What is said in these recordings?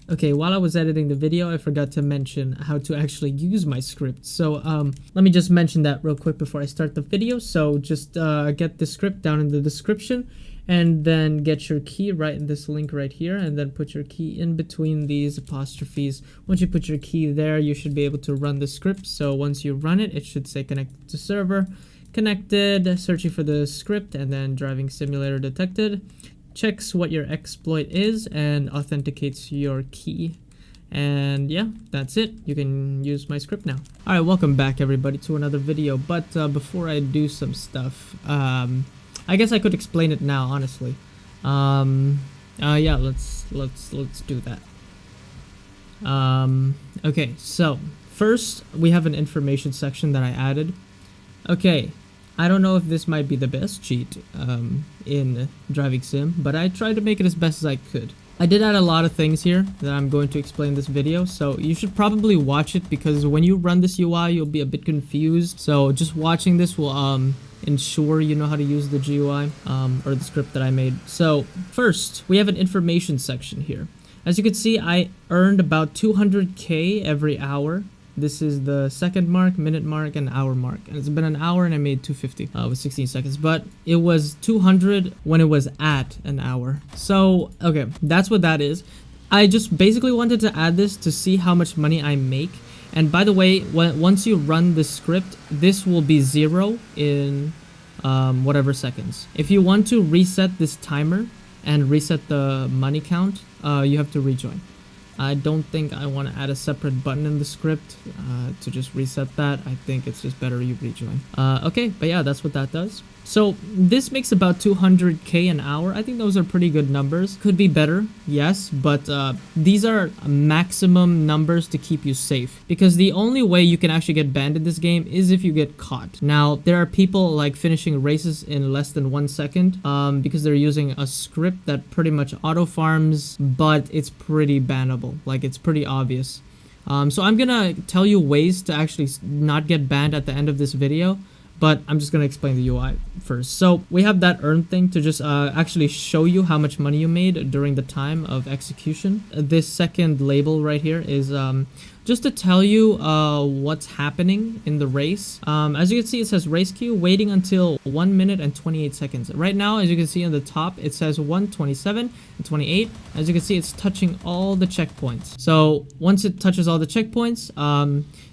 Okay, while I was editing the video, I forgot to mention how to actually use my script. So let me just mention that real quick before I start the video. So just get the script down in the description, and then get your key right in this link right here, and then put your key in between these apostrophes. Once you put your key there, you should be able to run the script. So once you run it, it should say connected to server, connected, searching for the script, and then driving simulator detected. Checks what your exploit is and authenticates your key. And yeah, that's it. You can use my script now. All right, welcome back everybody to another video. But before I do some stuff, I guess I could explain it now, honestly. Yeah, let's do that. Okay, so first we have an information section that I added. Okay, I don't know if this might be the best cheat in driving sim, but I tried to make it as best as I could. I did add a lot of things here that I'm going to explain in this video, so you should probably watch it, because when you run this UI, you'll be a bit confused. So just watching this will ensure you know how to use the GUI or the script that I made. So first, we have an information section here. As you can see, I earned about 200k every hour. This is the second mark, minute mark, and hour mark. And it's been an hour and I made 250 with 16 seconds. But it was 200 when it was at an hour. So, okay, that's what that is. I just basically wanted to add this to see how much money I make. And by the way, once you run the script, this will be 0 in whatever seconds. If you want to reset this timer and reset the money count, you have to rejoin. I don't think I want to add a separate button in the script to just reset that. I think it's just better you rejoin. Okay, but yeah, that's what that does. So this makes about 200k an hour. I think those are pretty good numbers. Could be better, yes, but these are maximum numbers to keep you safe, because the only way you can actually get banned in this game is if you get caught. Now, there are people like finishing races in less than 1 second because they're using a script that pretty much auto farms, but it's pretty bannable. Like, it's pretty obvious. So I'm gonna tell you ways to actually not get banned at the end of this video, but I'm just going to explain the UI first. So we have that earn thing to just actually show you how much money you made during the time of execution. This second label right here is just to tell you what's happening in the race. As you can see, it says race queue waiting until 1 minute and 28 seconds. Right now, as you can see on the top, it says 1:27 and 28. As you can see, it's touching all the checkpoints. So once it touches all the checkpoints,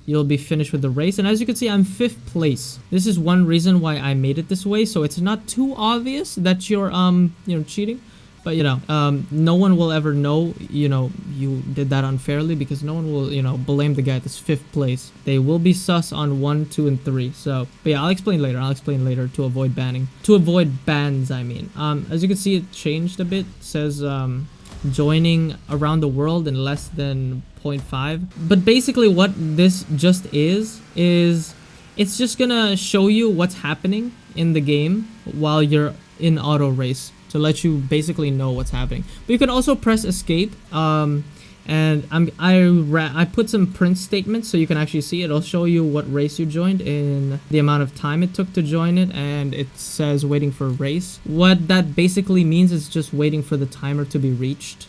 you'll be finished with the race. And as you can see, I'm 5th place. This is one reason why I made it this way, so it's not too obvious that you're cheating. But no one will ever know you did that unfairly, because no one will blame the guy that's 5th place. They will be sus on 1, 2, and 3. So, but yeah, I'll explain later to avoid bans, I mean. As you can see, it changed a bit. It says joining around the world in less than 0.5. But basically what this just is it's just gonna show you what's happening in the game while you're in auto race, to let you basically know what's happening. But you can also press escape, and I put some print statements so you can actually see. It'll show you what race you joined in the amount of time it took to join it, and it says waiting for race. What that basically means is just waiting for the timer to be reached.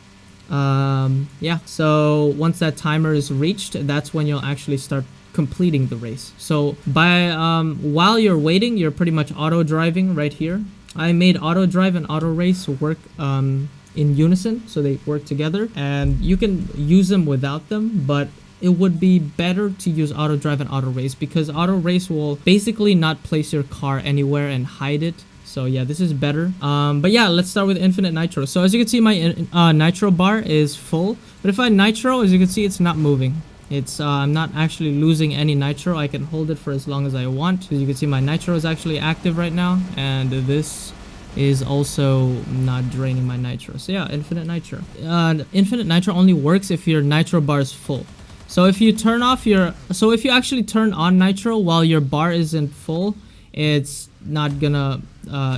Yeah, so once that timer is reached, that's when you'll actually start completing the race. So while you're waiting, you're pretty much auto driving right here. I made auto drive and auto race work in unison, so they work together, and you can use them without them, but it would be better to use auto drive and auto race, because auto race will basically not place your car anywhere and hide it. So yeah, this is better. But yeah, let's start with infinite nitro. So as you can see, my nitro bar is full, but if I nitro, as you can see, it's not moving. It's I'm not actually losing any nitro. I can hold it for as long as I want. As you can see, my nitro is actually active right now, and this is also not draining my nitro. So yeah, infinite nitro. Infinite nitro only works if your nitro bar is full. So if you turn off if you actually turn on nitro while your bar isn't full, it's not gonna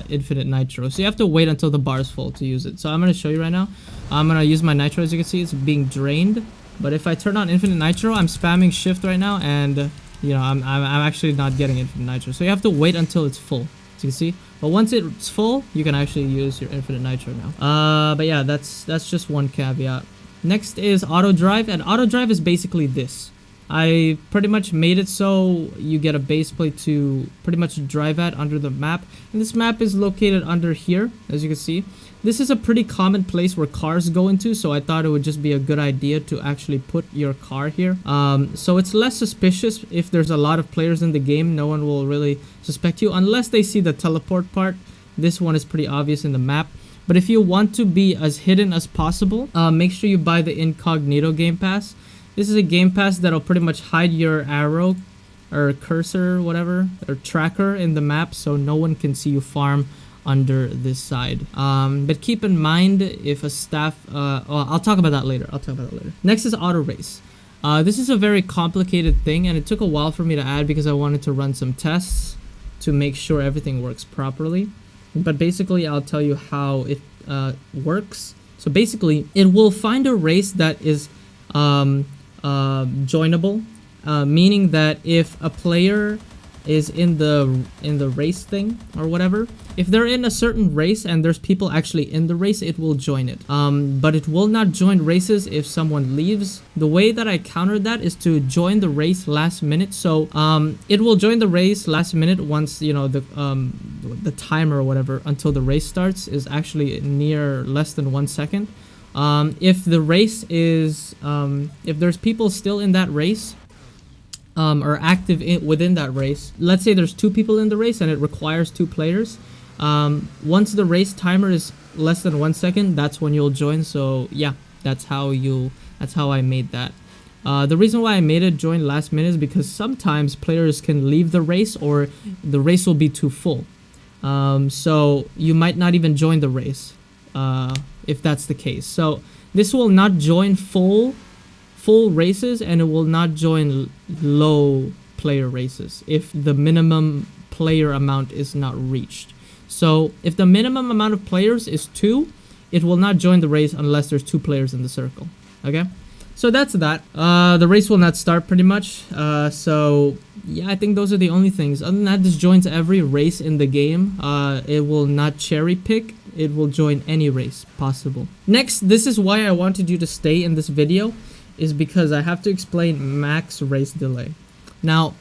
infinite nitro. So you have to wait until the bar is full to use it. So I'm gonna show you right now. I'm gonna use my nitro. As you can see, it's being drained. But if I turn on infinite nitro, I'm spamming shift right now, and I'm actually not getting infinite nitro. So you have to wait until it's full, as you can see. But once it's full, you can actually use your infinite nitro now. But yeah, that's just one caveat. Next is auto drive, and auto drive is basically this. I pretty much made it so you get a base plate to pretty much drive at under the map. And this map is located under here, as you can see. This is a pretty common place where cars go into, so I thought it would just be a good idea to actually put your car here. So it's less suspicious if there's a lot of players in the game. No one will really suspect you unless they see the teleport part. This one is pretty obvious in the map. But if you want to be as hidden as possible, make sure you buy the Incognito Game Pass. This is a Game Pass that'll pretty much hide your arrow or cursor, whatever, or tracker in the map, so no one can see you farm under this side. But keep in mind if a staff, well, I'll talk about that later. Next is auto race. This is a very complicated thing, and it took a while for me to add because I wanted to run some tests to make sure everything works properly. But basically, I'll tell you how it works. So basically, it will find a race that is joinable, meaning that if a player is in the race thing or whatever, if they're in a certain race and there's people actually in the race, it will join it. But it will not join races if someone leaves. The way that I countered that is to join the race last minute. So it will join the race last minute once, you know, the timer or whatever until the race starts is actually near less than 1 second. If the race is if there's people still in that race or active within that race, let's say there's 2 people in the race and it requires 2 players, once the race timer is less than 1 second, that's when you'll join. So yeah, that's how I made that. The reason why I made it join last minute is because sometimes players can leave the race or the race will be too full, so you might not even join the race if that's the case. So this will not join full races, and it will not join low player races if the minimum player amount is not reached. So if the minimum amount of players is 2, it will not join the race unless there's 2 players in the circle. Okay, so that's that. The race will not start pretty much. So yeah, I think those are the only things. Other than that, this joins every race in the game. It will not cherry pick. It will join any race possible. Next, this is why I wanted you to stay in this video, is because I have to explain max race delay. Now,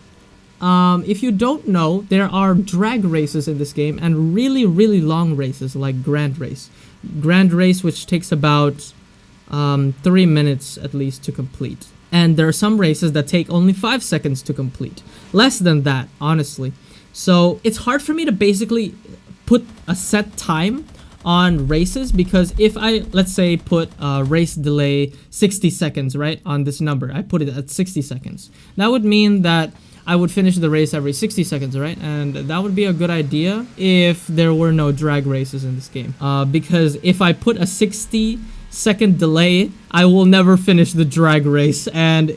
if you don't know, there are drag races in this game and really long races like Grand Race. Grand Race, which takes about 3 minutes at least to complete. And there are some races that take only 5 seconds to complete. Less than that, honestly. So it's hard for me to basically put a set time on races, because if I, let's say, put race delay 60 seconds, right, on this number, I put it at 60 seconds. That would mean that I would finish the race every 60 seconds, right? And that would be a good idea if there were no drag races in this game. Because if I put a 60-second delay, I will never finish the drag race, and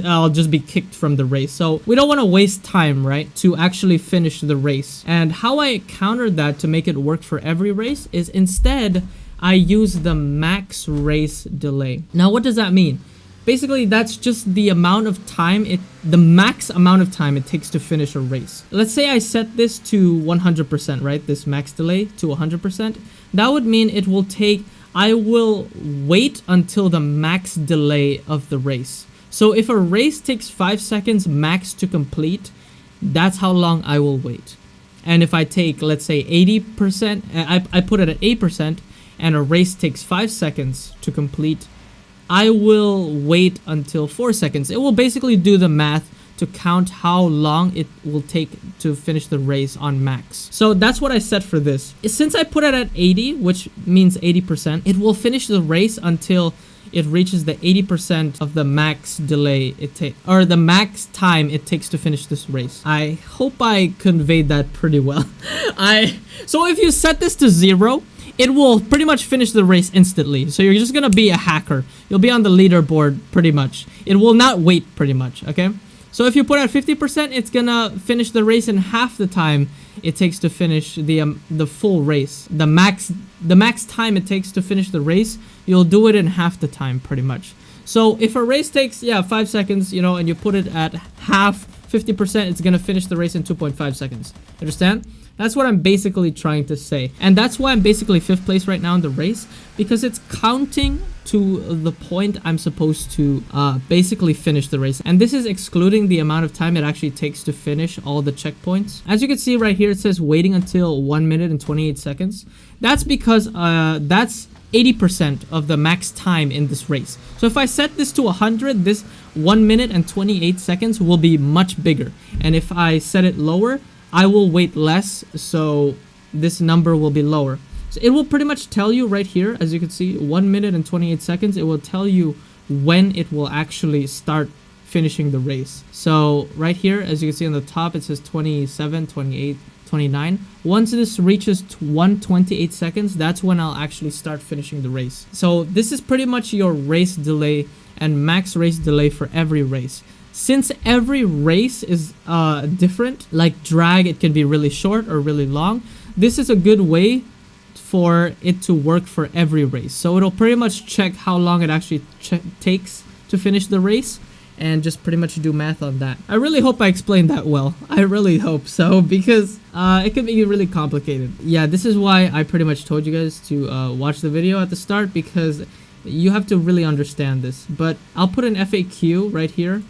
I'll just be kicked from the race. So we don't want to waste time, right, to actually finish the race. And how I countered that to make it work for every race is instead I use the max race delay. Now, what does that mean? Basically, that's just the amount of time the max amount of time it takes to finish a race. Let's say I set this to 100%, right? This max delay to 100%. That would mean it will take, I will wait until the max delay of the race. So if a race takes 5 seconds max to complete, that's how long I will wait. And if I take, let's say 80%, I put it at 8%, and a race takes 5 seconds to complete, I will wait until 4 seconds. It will basically do the math to count how long it will take to finish the race on max. So that's what I set for this. Since I put it at 80, which means 80%, it will finish the race until it reaches the 80% of the max delay it takes, or the max time it takes to finish this race. I hope I conveyed that pretty well. So if you set this to 0, it will pretty much finish the race instantly. So you're just gonna be a hacker. You'll be on the leaderboard pretty much. It will not wait pretty much, okay? So if you put at 50%, it's gonna finish the race in half the time it takes to finish the full race. The max time it takes to finish the race, you'll do it in half the time pretty much. So if a race takes 5 seconds, you know, and you put it at half 50%, it's gonna finish the race in 2.5 seconds. Understand? That's what I'm basically trying to say. And that's why I'm basically 5th place right now in the race, because it's counting to the point I'm supposed to basically finish the race. And this is excluding the amount of time it actually takes to finish all the checkpoints. As you can see right here, it says waiting until 1 minute and 28 seconds. That's because that's 80% of the max time in this race. So if I set this to 100, this 1 minute and 28 seconds will be much bigger. And if I set it lower, I will wait less, so this number will be lower. So it will pretty much tell you right here, as you can see, 1 minute and 28 seconds, it will tell you when it will actually start finishing the race. So right here, as you can see on the top, it says 27, 28, 29. Once this reaches 128 seconds, that's when I'll actually start finishing the race. So this is pretty much your race delay and max race delay for every race. Since every race is different, like drag, it can be really short or really long. This is a good way for it to work for every race. So it'll pretty much check how long it actually takes to finish the race and just pretty much do math on that. I really hope I explained that well. I really hope so, because it could be really complicated. Yeah, this is why I pretty much told you guys to watch the video at the start, because you have to really understand this. But I'll put an FAQ right here.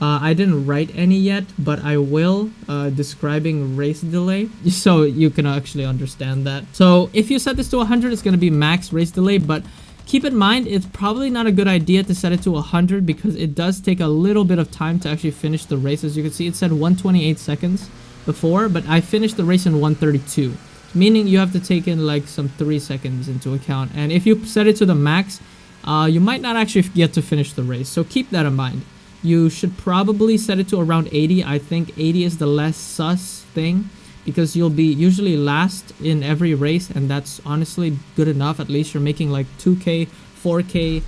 I didn't write any yet, but I will, describing race delay, so you can actually understand that. So if you set this to 100, it's going to be max race delay, but keep in mind, it's probably not a good idea to set it to 100, because it does take a little bit of time to actually finish the race. As you can see, it said 128 seconds before, but I finished the race in 132, meaning you have to take in like some 3 seconds into account. And if you set it to the max, you might not actually get to finish the race, so keep that in mind. You should probably set it to around 80. I think 80 is the less sus thing, because you'll be usually last in every race, and that's honestly good enough. At least you're making like 2k, 4k,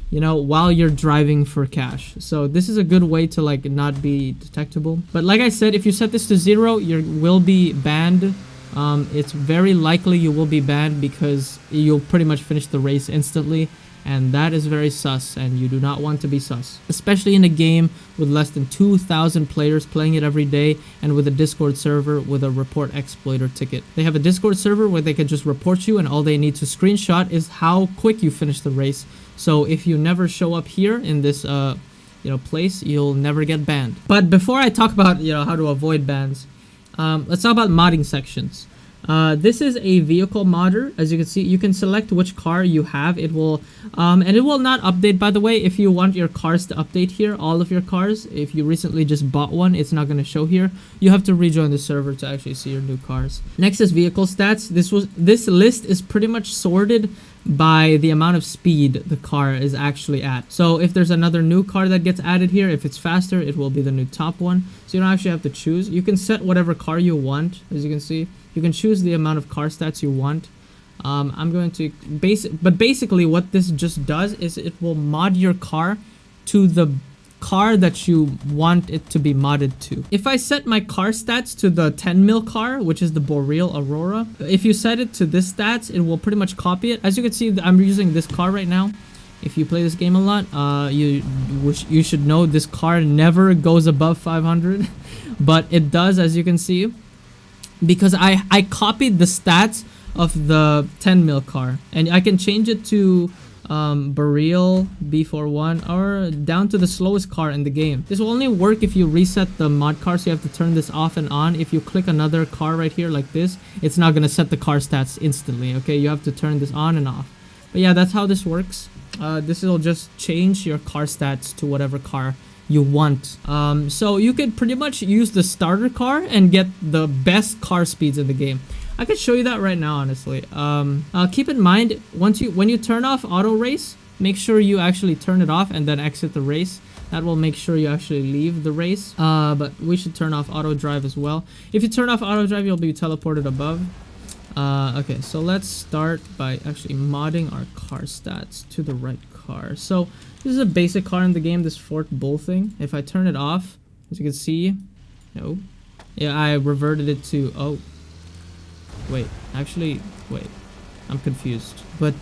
you know, while you're driving for cash. So this is a good way to like not be detectable. But like I said, if you set this to 0, you will be banned. It's very likely you will be banned, because you'll pretty much finish the race instantly. And that is very sus, and you do not want to be sus. Especially in a game with less than 2,000 players playing it every day, and with a Discord server with a report exploiter ticket. They have a Discord server where they can just report you, and all they need to screenshot is how quick you finish the race. So if you never show up here in this place, you'll never get banned. But before I talk about how to avoid bans, let's talk about modding sections. This is a vehicle modder. As you can see, you can select which car you have. It will and it will not update, by the way. If you want your cars to update here, all of your cars, if you recently just bought one, it's not going to show here. You have to rejoin the server to actually see your new cars. Next is vehicle stats. This list is pretty much sorted by the amount of speed the car is actually at. So if there's another new car that gets added here, if it's faster, it will be the new top one. So you don't actually have to choose. You can set whatever car you want. As you can see, you can choose the amount of car stats you want. I'm going to but basically what this just does is it will mod your car to the car that you want it to be modded to. If I set my car stats to the 10 mil car, which is the Boreal Aurora, if you set it to this stats, it will pretty much copy it. As you can see, I'm using this car right now. If you play this game a lot, you should know this car never goes above 500, but it does, as you can see, because I copied the stats of the 10 mil car, and I can change it to Boreal B41 or down to the slowest car in the game. This will only work if you reset the mod car, so you have to turn this off and on. If you click another car right here like this, it's not going to set the car stats instantly. Okay, you have to turn this on and off. But yeah, that's how this works. This will just change your car stats to whatever car you want. So you could pretty much use the starter car and get the best car speeds in the game. I could show you that right now, honestly. Keep in mind, when you turn off auto race, make sure you actually turn it off and then exit the race. That will make sure you actually leave the race. But we should turn off auto drive as well. If you turn off auto drive, you'll be teleported above. Okay, so let's start by actually modding our car stats to the right car. So this is a basic car in the game, this Fort Bull thing. If I turn it off, as you can see, no. Yeah, I reverted it to, oh. Wait, actually, wait. I'm confused. But,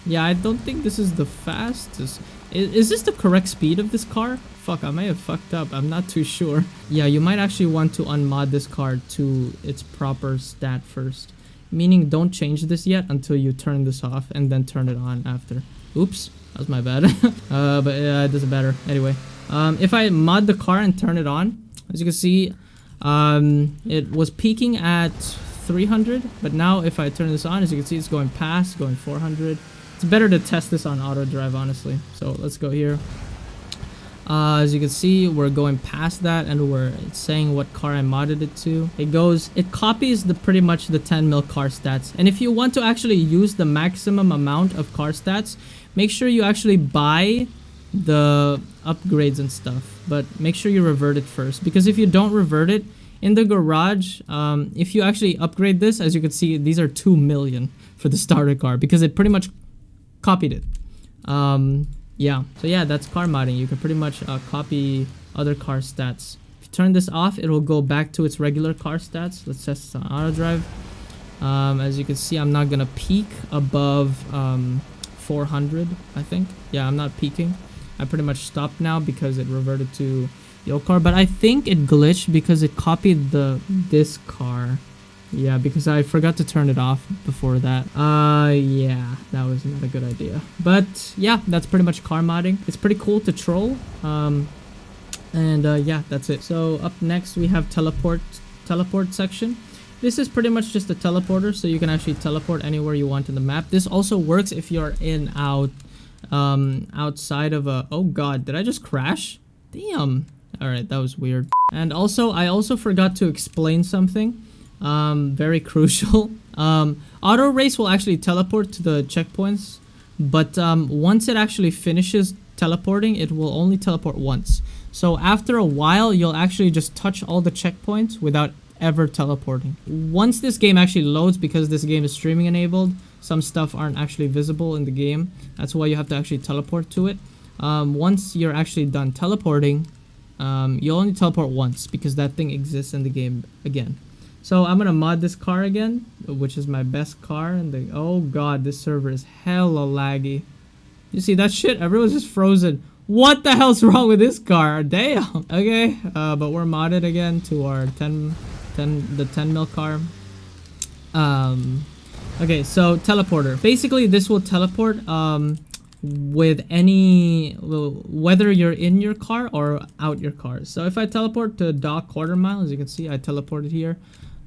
yeah, I don't think this is the fastest. Is this the correct speed of this car? Fuck, I may have fucked up. I'm not too sure. Yeah, you might actually want to unmod this car to its proper stat first. Meaning don't change this yet until you turn this off and then turn it on after. Oops, that was my bad. But it doesn't matter. Anyway, if I mod the car and turn it on, as you can see, it was peaking at 300, but now if I turn this on, as you can see, it's going 400. It's better to test this on auto drive, honestly. So let's go here. As you can see, we're going past that, and it's saying what car I modded it to. It copies pretty much the 10 mil car stats. And if you want to actually use the maximum amount of car stats, make sure you actually buy the upgrades and stuff. But make sure you revert it first, because if you don't revert it in the garage, if you actually upgrade this, as you can see, these are 2 million for the starter car, because it pretty much copied it. Yeah, so yeah, that's car modding. You can pretty much copy other car stats. If you turn this off, it will go back to its regular car stats. Let's test this on auto drive. As you can see, I'm not gonna peak above 400, I think. Yeah, I'm not peaking. I pretty much stopped now because it reverted to the old car, but I think it glitched because it copied this car. Yeah, because I forgot to turn it off before that. Yeah, that was not a good idea. But yeah, that's pretty much car modding. It's pretty cool to troll. Yeah, that's it. So up next we have teleport section. This is pretty much just a teleporter, so you can actually teleport anywhere you want in the map. This also works if you're outside of a... Oh god, did I just crash? Damn. Alright, that was weird. And also, I also forgot to explain something. Very crucial. Auto race will actually teleport to the checkpoints, but once it actually finishes teleporting, it will only teleport once. So after a while, you'll actually just touch all the checkpoints without ever teleporting. Once this game actually loads, because this game is streaming enabled, some stuff aren't actually visible in the game. That's why you have to actually teleport to it. Once you're actually done teleporting, you'll only teleport once, because that thing exists in the game again. So I'm gonna mod this car again, which is my best car. And oh god, this server is hella laggy. You see that shit? Everyone's just frozen. What the hell's wrong with this car? Damn. Okay, but we're modded again to our 10 mil car. Okay, so teleporter. Basically, this will teleport with whether you're in your car or out your car. So if I teleport to dock quarter mile, as you can see, I teleported here.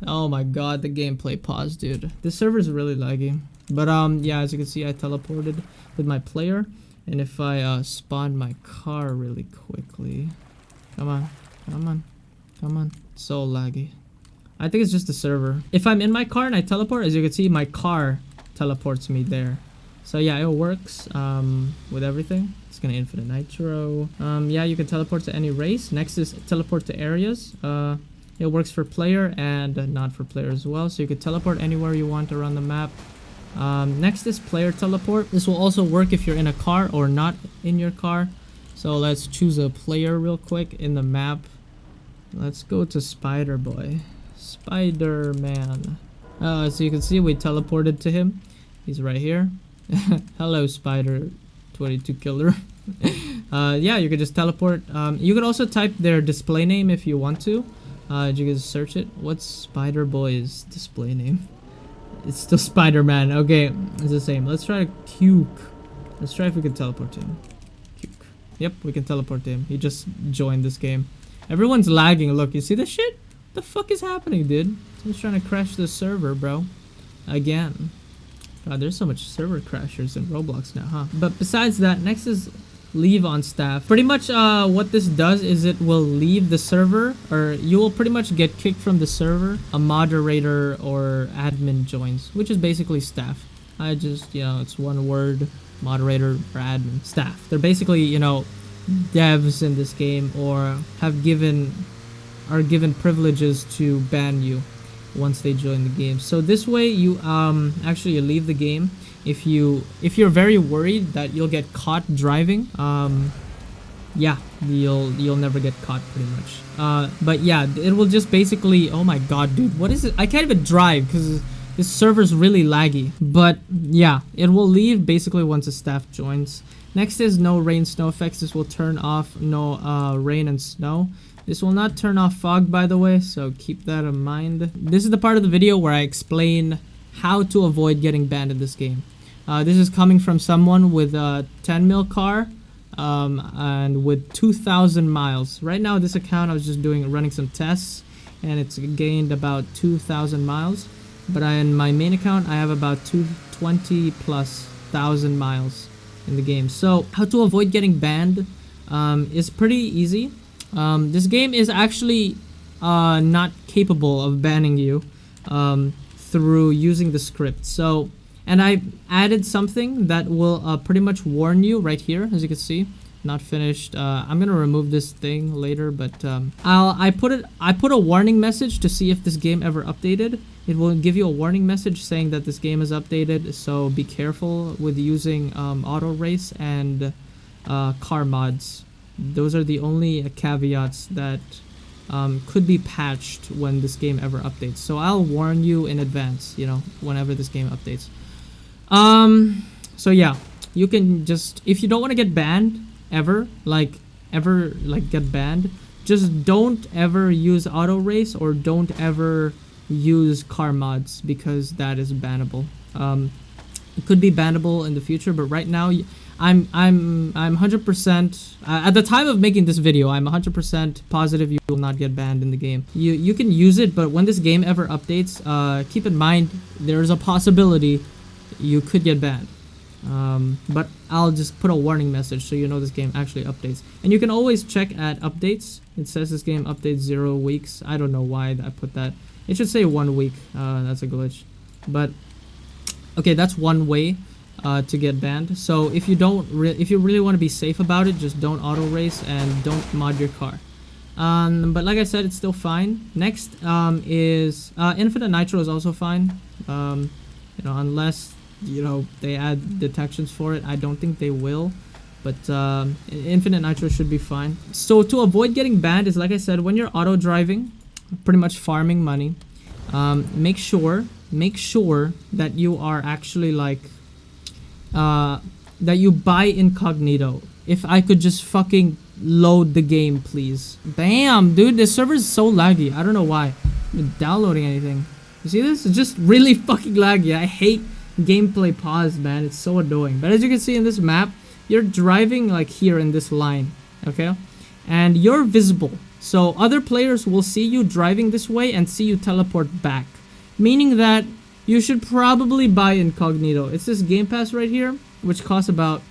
Oh my god, the gameplay paused, dude. This server is really laggy. But yeah, as you can see, I teleported with my player. And if I spawn my car really quickly, come on, so laggy. I think it's just the server. If I'm in my car and I teleport, as you can see, my car teleports me there. So yeah, it works with everything. It's gonna infinite nitro. Yeah, you can teleport to any race. Next is teleport to areas. It works for player and not for player as well. So you can teleport anywhere you want around the map. Next is player teleport. This will also work if you're in a car or not in your car. So let's choose a player real quick in the map. Let's go to Spider Boy. Spider-Man. So you can see we teleported to him. He's right here. Hello, Spider 22 Killer. Yeah, you could just teleport. You could also type their display name if you want to. You can search it. What's Spider Boy's display name? It's still Spider-Man. Okay, it's the same. Let's try Cuke. Let's try if we can teleport to him. Cuke. Yep, we can teleport to him. He just joined this game. Everyone's lagging. Look, you see this shit? What the fuck is happening, dude? Someone's trying to crash the server, bro. Again. God, there's so much server crashers in Roblox now, huh? But besides that, next is leave on staff. Pretty much what this does is it will leave the server, or you will pretty much get kicked from the server. A moderator or admin joins, which is basically staff. I just, you know, it's one word, moderator or admin. Staff. They're basically, you know, devs in this game, or are given privileges to ban you once they join the game. So this way you actually leave the game if you're very worried that you'll get caught driving. Yeah, you'll never get caught pretty much. But yeah, it will just basically, oh my god, dude, what is it? I can't even drive because this server's really laggy. But yeah, it will leave basically once the staff joins. Next is no rain snow effects. This will turn off no rain and snow. This will not turn off fog, by the way, so keep that in mind. This is the part of the video where I explain how to avoid getting banned in this game. This is coming from someone with a 10 mil car and with 2,000 miles. Right now, this account I was just running some tests, and it's gained about 2,000 miles. But in my main account, I have about 220 plus thousand miles in the game. So how to avoid getting banned is pretty easy. This game is actually not capable of banning you through using the script. So, and I added something that will pretty much warn you right here, as you can see. Not finished. I'm gonna remove this thing later, but I put a warning message to see if this game ever updated. It will give you a warning message saying that this game is updated, so be careful with using auto race and car mods. Those are the only caveats that could be patched when this game ever updates. So I'll warn you in advance, you know, whenever this game updates. So yeah, you can just, if you don't want to get banned ever get banned, just don't ever use auto race or don't ever use car mods, because that is bannable. It could be bannable in the future, but right now I'm 100% at the time of making this video, I'm 100% positive you will not get banned in the game. You can use it, but when this game ever updates, keep in mind there is a possibility you could get banned. But I'll just put a warning message so you know this game actually updates. And you can always check at updates. It says this game updates 0 weeks. I don't know why I put that. It should say 1 week. That's a glitch. But okay, that's one way to get banned. So if you if you really want to be safe about it, just don't auto race and don't mod your car. But like I said, it's still fine. Next is infinite nitro is also fine. You know, unless they add detections for it. I don't think they will, but infinite nitro should be fine. So to avoid getting banned is, like I said, when you're auto driving, pretty much farming money, make sure that you are actually like that you buy incognito. If I could just fucking load the game, please. Bam, dude, this server is so laggy. I don't know why. I'm downloading anything. You see this? It's just really fucking laggy. I hate gameplay pause, man. It's so annoying. But as you can see in this map, you're driving like here in this line, okay, and you're visible, so other players will see you driving this way and see you teleport back, meaning that you should probably buy incognito. It's this game pass right here, which costs about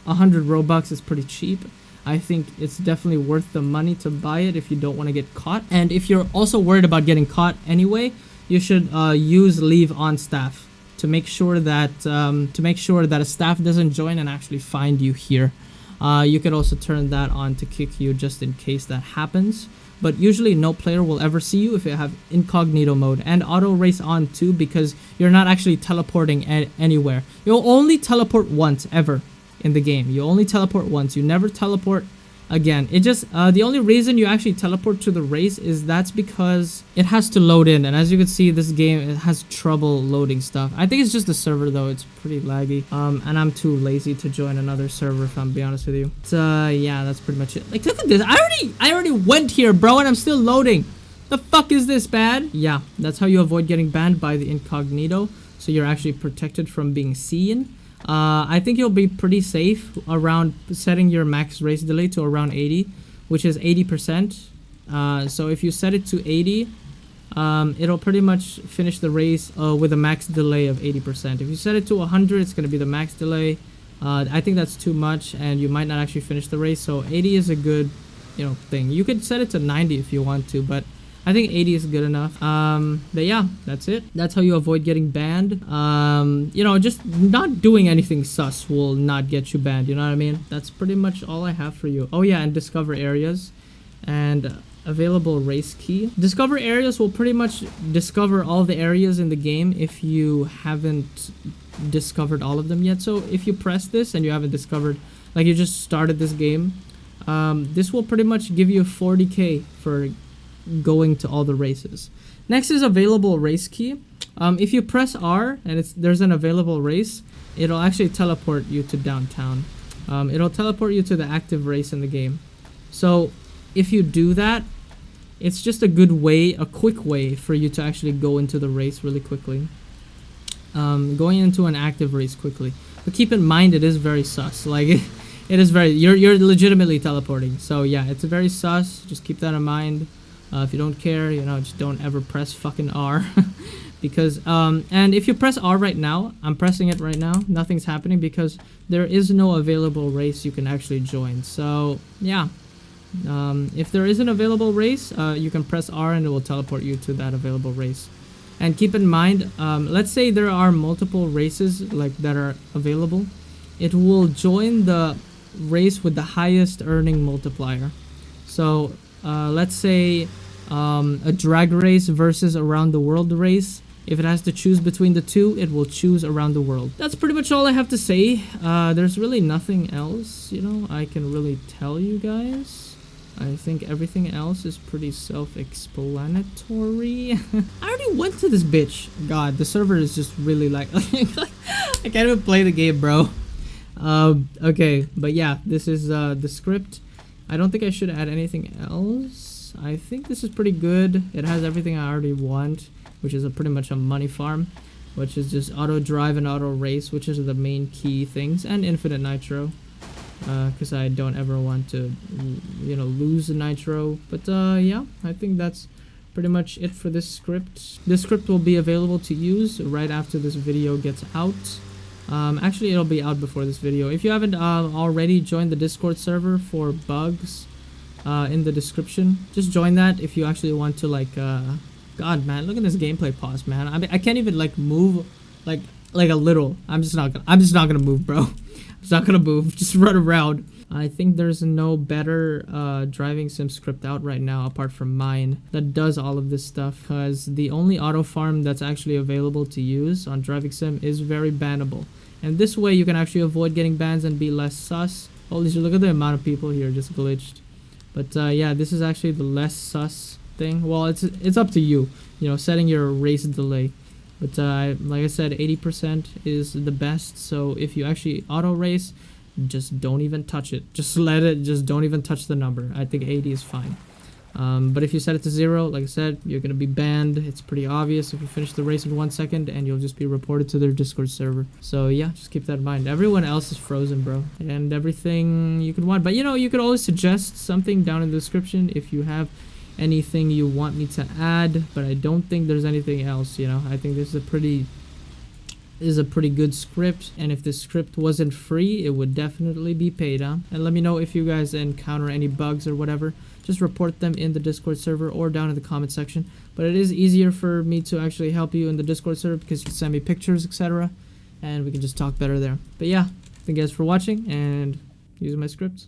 100 Robux. It's pretty cheap. I think it's definitely worth the money to buy it if you don't want to get caught. And if you're also worried about getting caught anyway, you should use leave on staff to make sure that a staff doesn't join and actually find you here. You could also turn that on to kick you just in case that happens. But usually no player will ever see you if you have incognito mode, and auto race on too, because you're not actually teleporting anywhere. You'll only teleport once ever in the game. You only teleport once. You never teleport again. It just the only reason you actually teleport to the race is that's because it has to load in, and as you can see, this game, it has trouble loading stuff. I think it's just the server though. It's pretty laggy, and I'm too lazy to join another server, if I'm being honest with you. So yeah, that's pretty much it. Like, look at this. I already went here, bro, and I'm still loading. The fuck is this, bad? Yeah, that's how you avoid getting banned, by the incognito, so you're actually protected from being seen. I think you'll be pretty safe around setting your max race delay to around 80, which is 80%. So if you set it to 80, it'll pretty much finish the race with a max delay of 80%. If you set it to 100, it's going to be the max delay. I think that's too much, and you might not actually finish the race. So 80 is a good, thing. You could set it to 90 if you want to, but I think 80 is good enough. But yeah, that's it. That's how you avoid getting banned. Just not doing anything sus will not get you banned. You know what I mean? That's pretty much all I have for you. Oh yeah, and discover areas and available race key. Discover areas will pretty much discover all the areas in the game if you haven't discovered all of them yet. So if you press this and you haven't discovered, like you just started this game, this will pretty much give you 40k for going to all the races. Next is available race key. If you press R and there's an available race, it'll actually teleport you to downtown. It'll teleport you to the active race in the game. So if you do that, it's just a good way, a quick way for you to actually go into the race really quickly. Going into an active race quickly. But keep in mind, it is very sus. Like, it is very, you're legitimately teleporting. So yeah, it's very sus. Just keep that in mind. If you don't care, you know, just don't ever press fucking R. Because, and if you press R right now, I'm pressing it right now, nothing's happening because there is no available race you can actually join. So yeah, if there is an available race, you can press R and it will teleport you to that available race. And keep in mind, let's say there are multiple races like that are available, it will join the race with the highest earning multiplier. So let's say a drag race versus around the world race. If it has to choose between the two, it will choose around the world. That's pretty much all I have to say. There's really nothing else, you know, I can really tell you guys. I think everything else is pretty self-explanatory. I already went to this bitch. God, the server is just really like... I can't even play the game, bro. Okay, but yeah, this is the script. I don't think I should add anything else. I think this is pretty good. It has everything I already want, which is pretty much a money farm, which is just auto drive and auto race, which is the main key things, and infinite nitro, because I don't ever want to, you know, lose the nitro. But yeah, I think that's pretty much it for this script. This script will be available to use right after this video gets out. Actually, it'll be out before this video. If you haven't already joined the Discord server for bugs, in the description, just join that if you actually want to, like, God, man, look at this gameplay pause, man. I mean, I can't even like move, like a little. I'm just not gonna move, bro. I'm just not gonna move. Just run around. I think there's no better driving sim script out right now apart from mine that does all of this stuff, because the only auto farm that's actually available to use on driving sim is very bannable, and this way you can actually avoid getting bans and be less sus. Holy shit, look at the amount of people here just glitched. But yeah, this is actually the less sus thing. Well, it's up to you, you know, setting your race delay. But like I said, 80% is the best. So if you actually auto race, just don't even touch it. Just don't even touch the number. I think 80 is fine. But if you set it to 0, like I said, you're gonna be banned. It's pretty obvious if you finish the race in 1 second, and you'll just be reported to their Discord server. So yeah, just keep that in mind. Everyone else is frozen, bro, and everything you could want. But you know, you could always suggest something down in the description if you have anything you want me to add. But I don't think there's anything else. You know, I think this is a pretty good script, and if this script wasn't free, it would definitely be paid. And let me know if you guys encounter any bugs or whatever. Just report them in the Discord server or down in the comment section. But it is easier for me to actually help you in the Discord server because you can send me pictures, etc., and we can just talk better there. But yeah, thank you guys for watching and using my scripts.